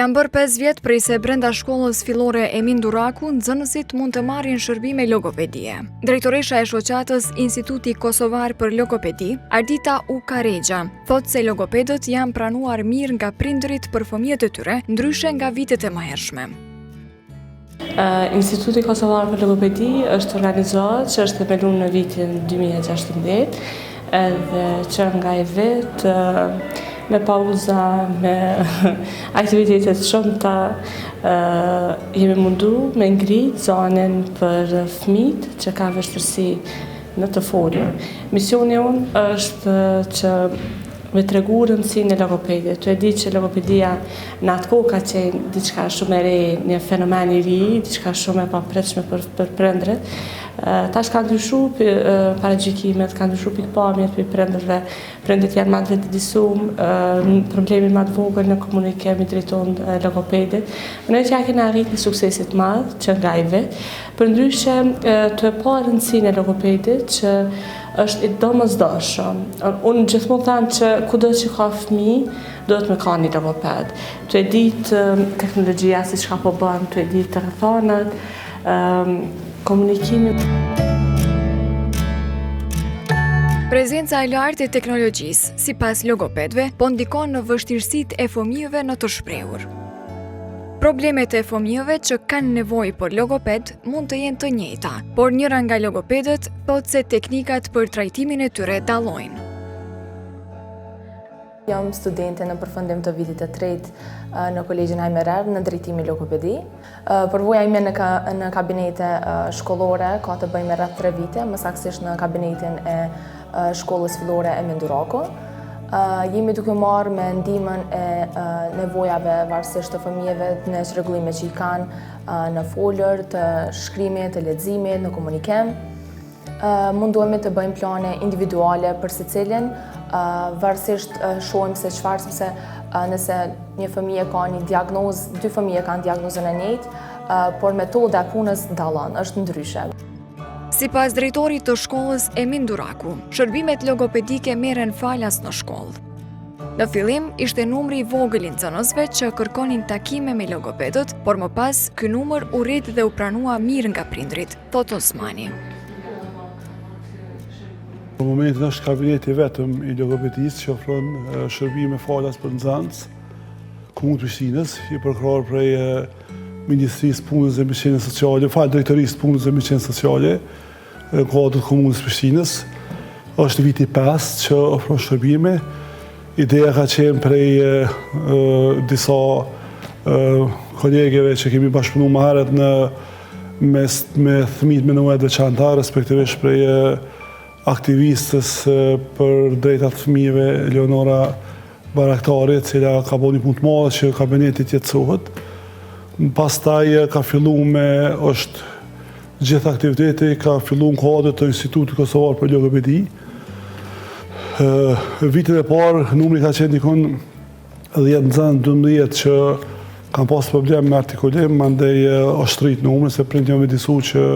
Janë bërë 5 vjet prej se brenda shkollës fillore Emin Duraku, nxënësit mund të marrin shërbime logopedie. Drejtoresha e shoqatës Instituti Kosovar për Logopedi, Ardita U. Karexha, thotë se logopedët janë pranuar mirë nga prindërit për fëmijët e tyre, ndryshe nga vitet e mëhershme. Instituti Kosovar për Logopedi është organizuar që është themeluar në vitin 2016 edhe që nga i vit me pauza, me aktivitetet shumëta jemi mundu me ngritë zonën për fëmijët që ka vështirësi në të folur. Misioni unë është që me tregu rëndësinë e logopedit. Tu e di që logopedia në atë kohë ka qenë diçka shumë e re, një fenomen i ri, diçka shumë e papritshme për prindërit. Tash ka ndryshu paragjykimet, ka ndryshu pikpamjet për prindërve. Prindërit janë më të vetëdijshëm, problemin më të vogël në komunikim i drejton logopedit. Ne që kemi arritur një suksesit madh që nga i vet. Përndryshe të e pa rëndësinë e logopedit që është i domosdoshëm. Unë gjithmonë them që kudo që ka fëmijë, duhet me ka një logoped. Tu e ditë teknologjia si çka po bën, tu e ditë telefonat, komunikimin. Prezenca e lartë e teknologjisë, sipas logopedëve, po ndikon në vështirësitë e fëmijëve në të shprehur. Problemet e fëmijëve që kanë nevojë për logoped mund të jenë të njëjta, por njëra nga logopedët thotë se teknikat për trajtimin e tyre dallojnë. Jam studente në përfundim të vitit të tretë në Kolegjin Ajmerer në drejtimin logopedi. Përvoja ime në kabinete shkollore ka të bëjë me rreth 3 vite, më saktësisht në kabinetin e shkollës fillore Emin Duraku. Jemi duke marrë me ndihmën e nevojave varësisht të fëmijëve në çrregullimet që i kanë në folur, të shkrimit, të leximit, në komunikim. Mundohemi të bëjmë plane individuale për secilin, varësisht shohim se çfarë, sepse nëse një fëmijë ka një diagnozë, 2 fëmijë kanë diagnozën e njëjtë, por metoda e punës dallon, është ndryshe. Sipas drejtorit të shkollës Emin Duraku, shërbimet logopedike merren falas në shkollë. Në fillim ishte numri i vogël i nxënësve që kërkonin takime me logopedët, por më pas ky numër u rrit dhe u pranua mirë nga prindrit, thot Osmani. Në momentin është kabineti vetëm i logopedisë që ofron shërbime falas për nxënës, Komunë Prishtinës, i përkrahur prej Ministrisë Punës dhe Mbështetjes Sociale, Drejtorisë Punës dhe Mbështetjes Sociale, kuadër Komunës Prishtinës. Është viti 5 që ofron shërbime. Ideja ka qenë prej disa kolegeve që kemi bashkëpunuar më herët me fëmijët me nevoja të veçanta, respektivisht prej aktivistës për drejtat fëmijëve Leonora Baraktari, e cila ka bërë një punë të madhe që kabineti të jetësohet. Pastaj ka filluar me është gjithë aktiviteti, ka filluar në kuadër të Institutit Kosovar për Logopedi. Vitet e parë numri ka qenë dikon 10 nxënës 12 që kanë pas problem me artikulim, mandej është rrit numri se prindërit janë vetëdijshur që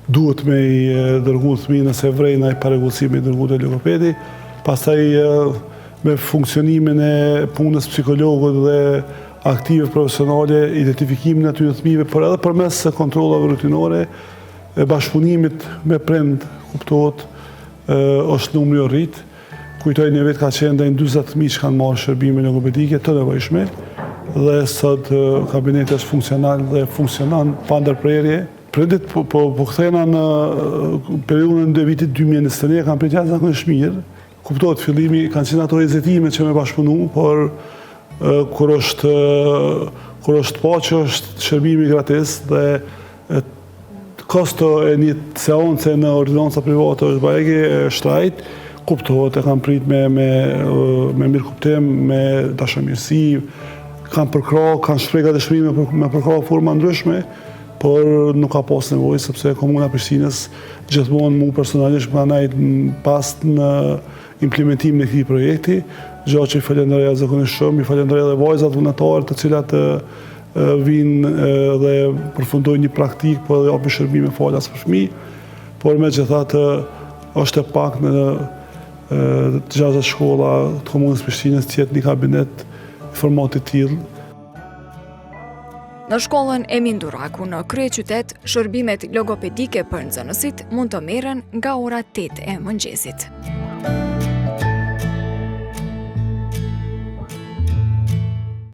duhet me i dërgu fëmijën nëse vren ai parregullësi me i dërgu te logopedi. Pastaj me funksionimin e punës psikologut dhe aktive profesionale, identifikimin e atyre fëmijëve, por edhe përmes kontrollave rutinore, bashkëpunimit me prind, kuptohet, është numri i rrit. Kujtoj një vit ka qenë ndaj 40 fëmijë që kanë marrë shërbime logopedike të nevojshme dhe sot kabineti është funksional dhe funksionon pa ndërprerje. Prindit po kthehena në periudhën e vitit 2021 kanë pritur zakonisht mirë. Kuptohet fillimi kanë qenë ato hezitime që me bashkëpunu, por kur është pa që është shërbimi gratis dhe kosto e një seance në ordinanca private është bajegi shtrajt, kuptohet e kanë prit me mirë kuptim, me dashamirësi, kanë përkrah, kanë shprehë dëshmime me përkrah forma ndryshme, por nuk ka pas nevojë sepse Komuna Prishtinës gjithmonë mu personalisht më ndajt pas në implementimin e këtij projekti, gjë që i falenderoj zakonisht shumë, i falenderoj edhe vajzat vullnetarë të cilat vinë dhe përfundojnë një praktikë po edhe japin shërbime falas për fëmijë, por megjithatë është e pak në 60 shkolla të Komunës Prishtinës të jetë një kabinet i formatit të tillë. Në shkollën Emin Duraku në kryeqytet, shërbimet logopedike për nxënësit mund të merren nga ora 8 e mëngjesit.